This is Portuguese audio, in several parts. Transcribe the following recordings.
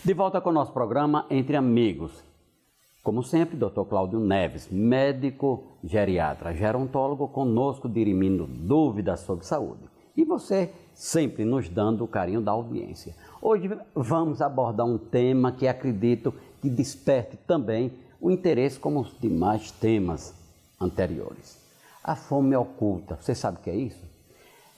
De volta com o nosso programa Entre Amigos. Como sempre, Dr. Cláudio Neves, médico geriatra, gerontólogo, conosco dirimindo dúvidas sobre saúde. E você sempre nos dando o carinho da audiência. Hoje vamos abordar um tema que acredito que desperte também o interesse como os demais temas anteriores. A fome oculta, você sabe o que é isso?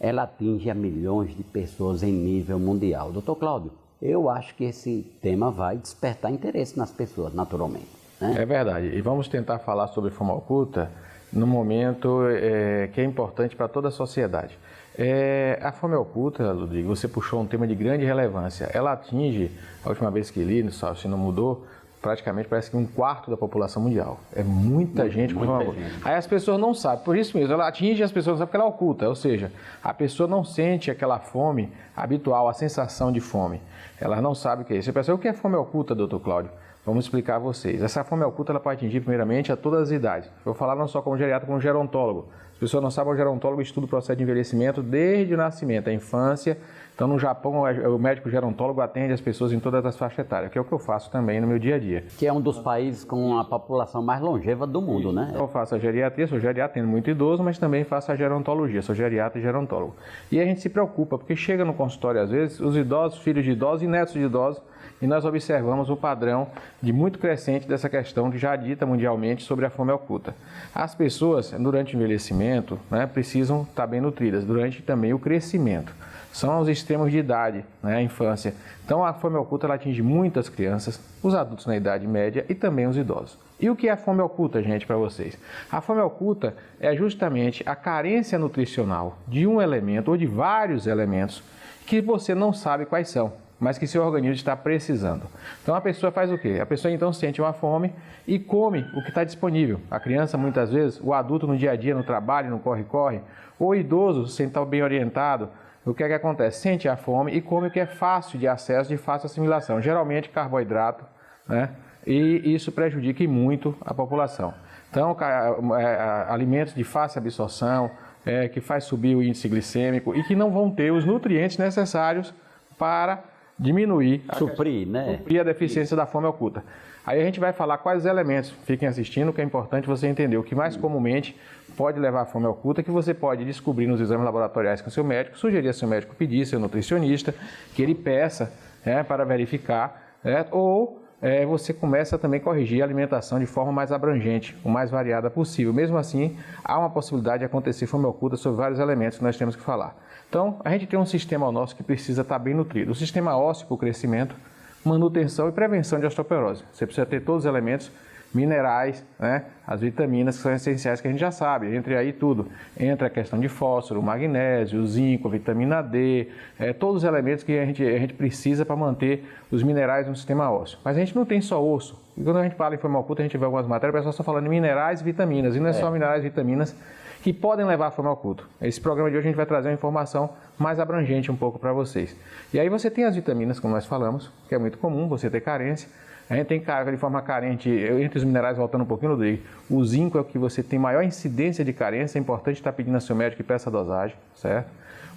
Ela atinge a milhões de pessoas em nível mundial. Dr. Cláudio, eu acho que esse tema vai despertar interesse nas pessoas, naturalmente, né? É verdade. E vamos tentar falar sobre fome oculta no momento que é importante para toda a sociedade. A fome oculta, Rodrigo, você puxou um tema de grande relevância. Ela atinge, a última vez que li, se não mudou, praticamente parece que 1/4 da população mundial. É muita gente com fome oculta. Aí as pessoas não sabem, por isso mesmo, ela atinge as pessoas, não sabem porque ela é oculta, ou seja, a pessoa não sente aquela fome habitual, a sensação de fome. Ela não sabe o que é isso. Você pensa, o que é fome oculta, doutor Cláudio? Vamos explicar a vocês. Essa fome oculta ela pode atingir primeiramente a todas as idades. Eu vou falar não só como geriatra, como gerontólogo. As pessoas não sabem, o gerontólogo estuda o processo de envelhecimento desde o nascimento, a infância. Então, no Japão, o médico gerontólogo atende as pessoas em todas as faixas etárias, que é o que eu faço também no meu dia a dia. Que é um dos países com a população mais longeva do mundo, né? Eu faço a geriatria, sou geriatra, tendo muito idoso, mas também faço a gerontologia, sou geriatra e gerontólogo. E a gente se preocupa, porque chega no consultório, às vezes, os idosos, filhos de idosos e netos de idosos, e nós observamos o padrão de muito crescente dessa questão que já dita mundialmente sobre a fome oculta. As pessoas, durante o envelhecimento, precisam estar bem nutridas, durante também o crescimento. São os extremos de idade, a infância. Então, a fome oculta ela atinge muitas crianças, os adultos na idade média e também os idosos. E o que é a fome oculta, gente, para vocês? A fome oculta é justamente a carência nutricional de um elemento ou de vários elementos que você não sabe quais são, mas que seu organismo está precisando. Então, a pessoa faz o quê? A pessoa, então, sente uma fome e come o que está disponível. A criança, muitas vezes, o adulto no dia a dia, no trabalho, no corre-corre, ou o idoso, sem estar bem orientado, o que é que acontece? Sente a fome e come o que é fácil de acesso, de fácil assimilação, geralmente carboidrato, e isso prejudica muito a população. Então, alimentos de fácil absorção, que faz subir o índice glicêmico e que não vão ter os nutrientes necessários para diminuir, suprir a deficiência da fome oculta. Aí a gente vai falar quais elementos, fiquem assistindo, que é importante você entender o que mais comumente pode levar à fome oculta, que você pode descobrir nos exames laboratoriais com o seu médico, sugerir ao seu médico pedir, seu nutricionista, que ele peça para verificar, ou você começa também a corrigir a alimentação de forma mais abrangente, o mais variada possível. Mesmo assim, há uma possibilidade de acontecer fome oculta sobre vários elementos que nós temos que falar. Então, a gente tem um sistema nosso que precisa estar bem nutrido. O sistema ósseo para o crescimento, manutenção e prevenção de osteoporose. Você precisa ter todos os elementos minerais, as vitaminas que são essenciais que a gente já sabe. Entre aí tudo. Entra a questão de fósforo, magnésio, zinco, vitamina D, todos os elementos que a gente precisa para manter os minerais no sistema ósseo. Mas a gente não tem só osso. E quando a gente fala em fome oculta, a gente vê algumas matérias, o pessoal está falando de minerais e vitaminas. E não é só minerais e vitaminas que podem levar à fome oculta. Esse programa de hoje a gente vai trazer uma informação mais abrangente um pouco para vocês. E aí você tem as vitaminas, como nós falamos, que é muito comum você ter carência. A gente tem de forma carente, entre os minerais, voltando um pouquinho, Rodrigo, o zinco é o que você tem maior incidência de carência, é importante estar pedindo ao seu médico que peça a dosagem, certo?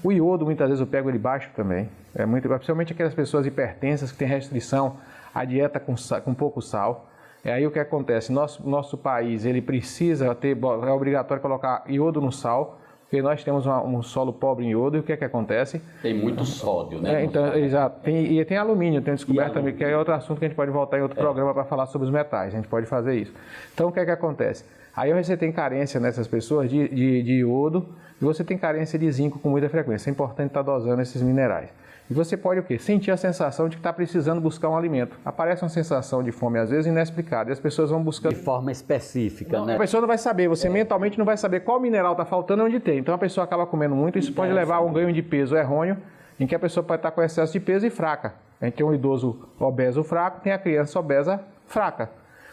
O iodo, muitas vezes eu pego ele baixo também, principalmente aquelas pessoas hipertensas que têm restrição à dieta com pouco sal. Aí o que acontece? Nosso país, ele precisa ter, é obrigatório colocar iodo no sal, porque nós temos um solo pobre em iodo, e o que é que acontece? Tem muito sódio, né? Então, exato. E tem alumínio, tem descoberto também, que é outro assunto que a gente pode voltar em outro programa para falar sobre os metais, a gente pode fazer isso. Então, o que é que acontece? Aí você tem carência nessas pessoas de iodo, e você tem carência de zinco com muita frequência. É importante estar dosando esses minerais. E você pode o quê? Sentir a sensação de que está precisando buscar um alimento. Aparece uma sensação de fome, às vezes, inexplicada. E as pessoas vão buscando... De forma específica, né? A pessoa não vai saber, você mentalmente não vai saber qual mineral está faltando e onde tem. Então a pessoa acaba comendo muito, isso pode levar a um ganho de peso errôneo, em que a pessoa pode estar com excesso de peso e fraca. A gente tem um idoso obeso fraco, tem a criança obesa fraca.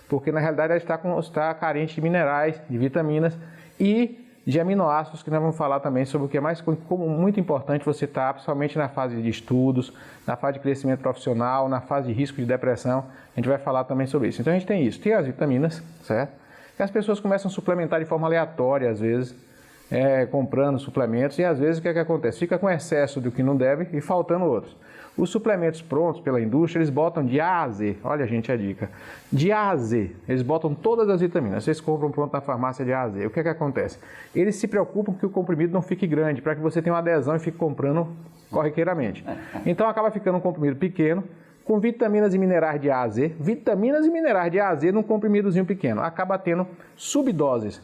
Porque na realidade ela está carente de minerais, de vitaminas e de aminoácidos, que nós vamos falar também sobre o que é muito importante você estar, principalmente na fase de estudos, na fase de crescimento profissional, na fase de risco de depressão, a gente vai falar também sobre isso. Então a gente tem isso, tem as vitaminas, certo? E as pessoas começam a suplementar de forma aleatória, às vezes, comprando suplementos, e às vezes o que é que acontece? Fica com excesso do que não deve e faltando outros. Os suplementos prontos pela indústria, eles botam de A a Z. Olha, gente, a dica. De A a Z. Eles botam todas as vitaminas. Vocês compram pronto na farmácia de A a Z. O que acontece? Eles se preocupam que o comprimido não fique grande, para que você tenha uma adesão e fique comprando corriqueiramente. Então, acaba ficando um comprimido pequeno, com vitaminas e minerais de A a Z. Vitaminas e minerais de A a Z num comprimidozinho pequeno. Acaba tendo subdoses.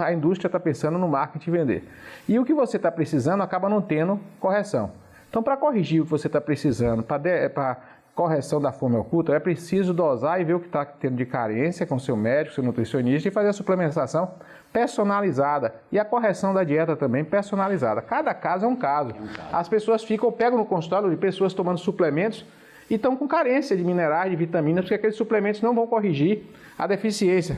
A indústria está pensando no marketing vender. E o que você está precisando acaba não tendo correção. Então, para corrigir o que você está precisando, para correção da fome oculta, é preciso dosar e ver o que está tendo de carência com seu médico, seu nutricionista, e fazer a suplementação personalizada. E a correção da dieta também personalizada. Cada caso é um caso. As pessoas pegam no consultório de pessoas tomando suplementos e estão com carência de minerais, de vitaminas, porque aqueles suplementos não vão corrigir a deficiência.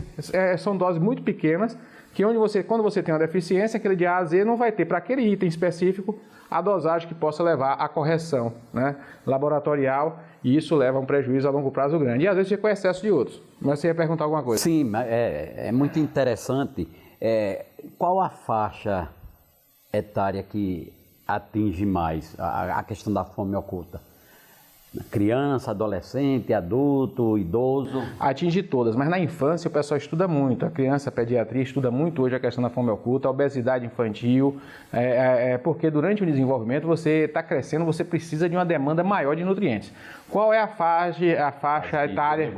São doses muito pequenas, que quando você tem uma deficiência, aquele de A a Z não vai ter, para aquele item específico, a dosagem que possa levar à correção, né, laboratorial, e isso leva a um prejuízo a longo prazo grande. E às vezes fica com excesso de outros. Mas você ia perguntar alguma coisa? Sim, é muito interessante. Qual a faixa etária que atinge mais a questão da fome oculta? Criança, adolescente, adulto, idoso? Atinge todas, mas na infância o pessoal estuda muito. A criança, a pediatria estuda muito hoje a questão da fome oculta, a obesidade infantil, porque durante o desenvolvimento você está crescendo, você precisa de uma demanda maior de nutrientes. Qual é a faixa etária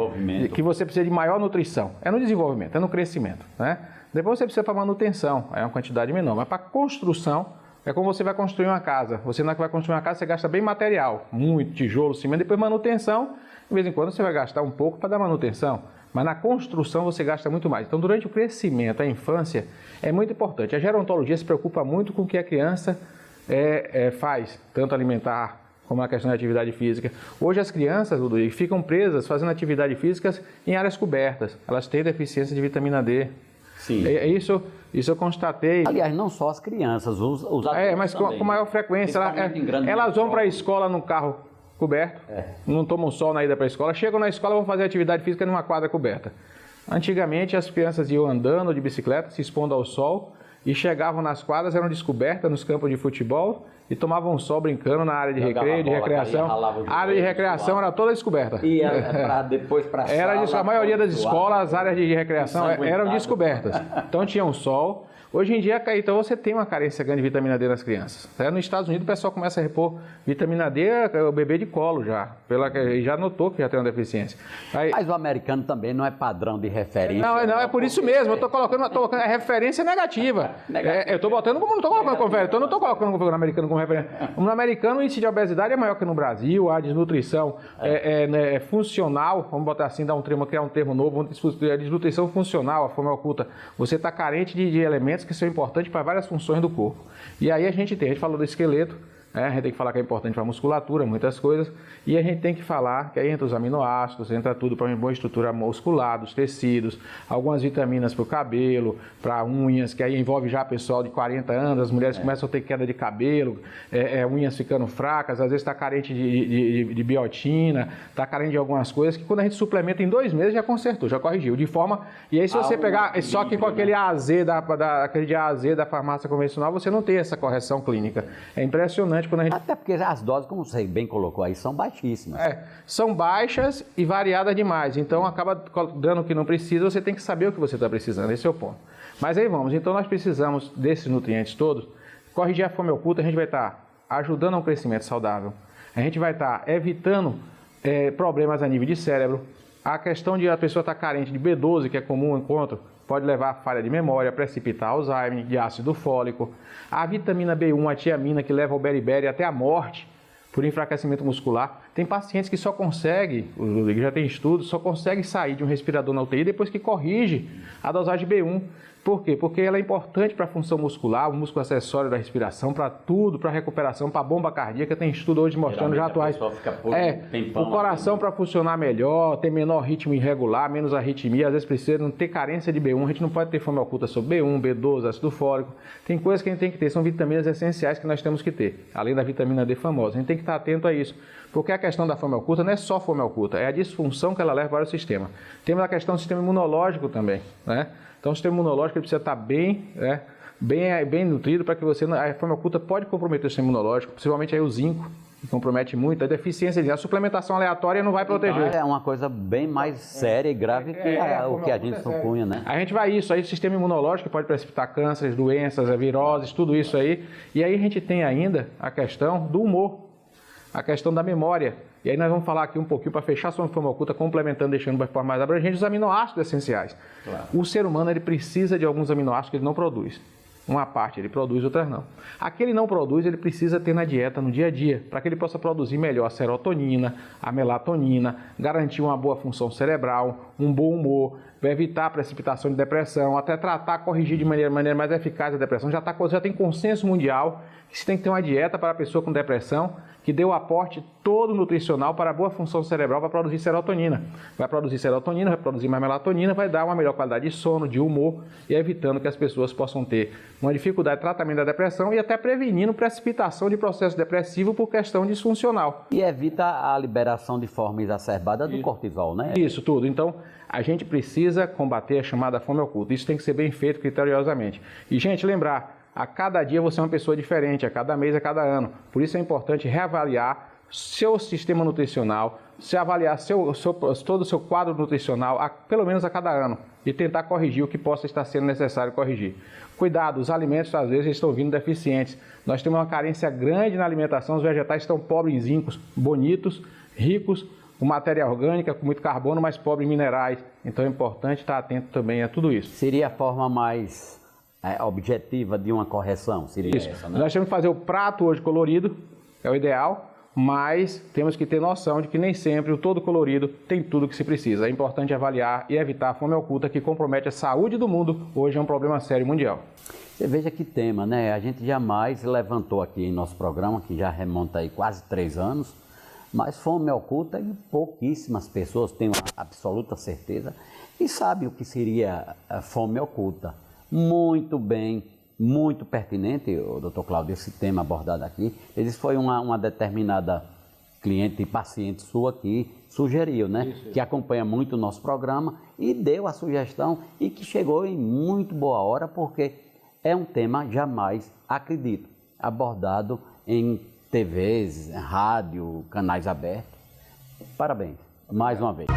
que você precisa de maior nutrição? É no desenvolvimento, é no crescimento, né? Depois você precisa para manutenção, é uma quantidade menor, mas para construção, é como você vai construir uma casa. Você, na hora que vai construir uma casa, você gasta bem material, muito tijolo, cimento, depois manutenção, de vez em quando você vai gastar um pouco para dar manutenção, mas na construção você gasta muito mais. Então, durante o crescimento, a infância, é muito importante. A gerontologia se preocupa muito com o que a criança faz, tanto alimentar como na questão da atividade física. Hoje as crianças, Ludovico, ficam presas fazendo atividades físicas em áreas cobertas. Elas têm deficiência de vitamina D. Sim. Isso eu constatei. Aliás, não só as crianças, os adultos mas também, com maior frequência. Elas vão para a escola num carro coberto, não tomam sol na ida para a escola, chegam na escola e vão fazer atividade física numa quadra coberta. Antigamente as crianças iam andando de bicicleta, se expondo ao sol, e chegavam nas quadras, eram descobertas nos campos de futebol e tomavam sol brincando na área de recreio, de recreação. A área de recreação era toda descoberta. E era depois para a sala. A maioria das escolas, as áreas de recreação eram descobertas. Então tinha um sol. Hoje em dia, então, você tem uma carência grande de vitamina D nas crianças. Nos Estados Unidos, o pessoal começa a repor vitamina D, o bebê de colo já. Já notou que já tem uma deficiência. Mas o americano também não é padrão de referência. Não, é por isso mesmo. Eu estou colocando a referência negativa. Eu estou botando como não estou colocando como referência. Então, eu não estou colocando o americano como referência. No americano, o índice de obesidade é maior que no Brasil. A desnutrição é funcional, vamos botar assim, criar um termo novo, a desnutrição funcional, a fome oculta. Você está carente de elementos que são importantes para várias funções do corpo. E aí a gente falou do esqueleto, a gente tem que falar que é importante para a musculatura, muitas coisas, e a gente tem que falar que aí entra os aminoácidos, entra tudo para uma boa estrutura muscular, dos tecidos, algumas vitaminas para o cabelo, para unhas, que aí envolve já pessoal de 40 anos, as mulheres começam a ter queda de cabelo, unhas ficando fracas, às vezes está carente de biotina, está carente de algumas coisas, que quando a gente suplementa em 2 meses já consertou, já corrigiu, de forma... E aí se você pegar, só que com aquele AZ, aquele de AZ da farmácia convencional, você não tem essa correção clínica. É impressionante. Até porque as doses, como você bem colocou aí, são baixíssimas. São baixas e variadas demais. Então, acaba dando o que não precisa, você tem que saber o que você está precisando. Esse é o ponto. Mas aí vamos. Então, nós precisamos desses nutrientes todos. Corrigir a fome oculta, a gente vai estar ajudando a um crescimento saudável. A gente vai estar evitando problemas a nível de cérebro. A questão de a pessoa estar carente de B12, que é comum o encontro, pode levar a falha de memória, precipitar Alzheimer, de ácido fólico. A vitamina B1, a tiamina, que leva ao beriberi até a morte por enfraquecimento muscular. Tem pacientes que só conseguem, já tem estudos, só conseguem sair de um respirador na UTI depois que corrige a dosagem B1. Por quê? Porque ela é importante para a função muscular, o músculo acessório da respiração, para tudo, para a recuperação, para a bomba cardíaca. Tem estudo hoje mostrando já atuais. O coração para funcionar melhor, ter menor ritmo irregular, menos arritmia, às vezes precisa não ter carência de B1. A gente não pode ter fome oculta sobre B1, B12, ácido fólico. Tem coisas que a gente tem que ter, são vitaminas essenciais que nós temos que ter, além da vitamina D famosa. A gente tem que estar atento a isso. Porque a questão da fome oculta não é só fome oculta, é a disfunção que ela leva para o sistema. Temos a questão do sistema imunológico também, né? Então, o sistema imunológico precisa estar bem nutrido para que a fome oculta pode comprometer o sistema imunológico, principalmente aí o zinco, compromete muito a deficiência. A suplementação aleatória não vai proteger. Então, é uma coisa bem mais séria e grave que o que a gente supunha, né? A gente vai isso aí, o sistema imunológico pode precipitar cânceres, doenças, viroses, tudo isso aí. E aí a gente tem ainda a questão do humor, a questão da memória. E aí nós vamos falar aqui um pouquinho para fechar sobre a forma oculta, complementando, deixando de forma mais abrangente, os aminoácidos essenciais. Claro. O ser humano ele precisa de alguns aminoácidos que ele não produz. Uma parte ele produz, outras não. Aquele ele não produz, ele precisa ter na dieta, no dia a dia, para que ele possa produzir melhor a serotonina, a melatonina, garantir uma boa função cerebral, um bom humor, vai evitar a precipitação de depressão, até tratar, corrigir de maneira mais eficaz a depressão. Já tem consenso mundial que se tem que ter uma dieta para a pessoa com depressão que dê o aporte todo nutricional para a boa função cerebral para produzir serotonina. Vai produzir serotonina, vai produzir mais melatonina, vai dar uma melhor qualidade de sono, de humor e evitando que as pessoas possam ter uma dificuldade de tratamento da depressão e até prevenindo precipitação de processo depressivo por questão disfuncional. E evita a liberação de forma exacerbada do cortisol, né? Isso tudo. Então, a gente precisa combater a chamada fome oculta. Isso tem que ser bem feito criteriosamente. E, gente, lembrar, a cada dia você é uma pessoa diferente, a cada mês, a cada ano. Por isso é importante reavaliar seu sistema nutricional, se avaliar todo o seu quadro nutricional, pelo menos a cada ano, e tentar corrigir o que possa estar sendo necessário corrigir. Cuidado, os alimentos às vezes estão vindo deficientes. Nós temos uma carência grande na alimentação, os vegetais estão pobres em zincos, bonitos, ricos, com matéria orgânica, com muito carbono, mas pobre em minerais. Então é importante estar atento também a tudo isso. Seria a forma mais objetiva de uma correção, seria isso. Essa, né? Nós temos que fazer o prato hoje colorido, é o ideal, mas temos que ter noção de que nem sempre o todo colorido tem tudo que se precisa. É importante avaliar e evitar a fome oculta que compromete a saúde do mundo. Hoje é um problema sério mundial. Você veja que tema, né? A gente jamais levantou aqui em nosso programa, que já remonta aí quase 3 anos, mas fome oculta e pouquíssimas pessoas têm uma absoluta certeza e sabem o que seria a fome oculta. Muito bem, muito pertinente, doutor Cláudio, esse tema abordado aqui. Ele foi uma determinada cliente e paciente sua que sugeriu, né? Isso. Que acompanha muito o nosso programa e deu a sugestão e que chegou em muito boa hora, porque é um tema, jamais, acredito, abordado em TVs, rádio, canais abertos. Parabéns, mais uma vez.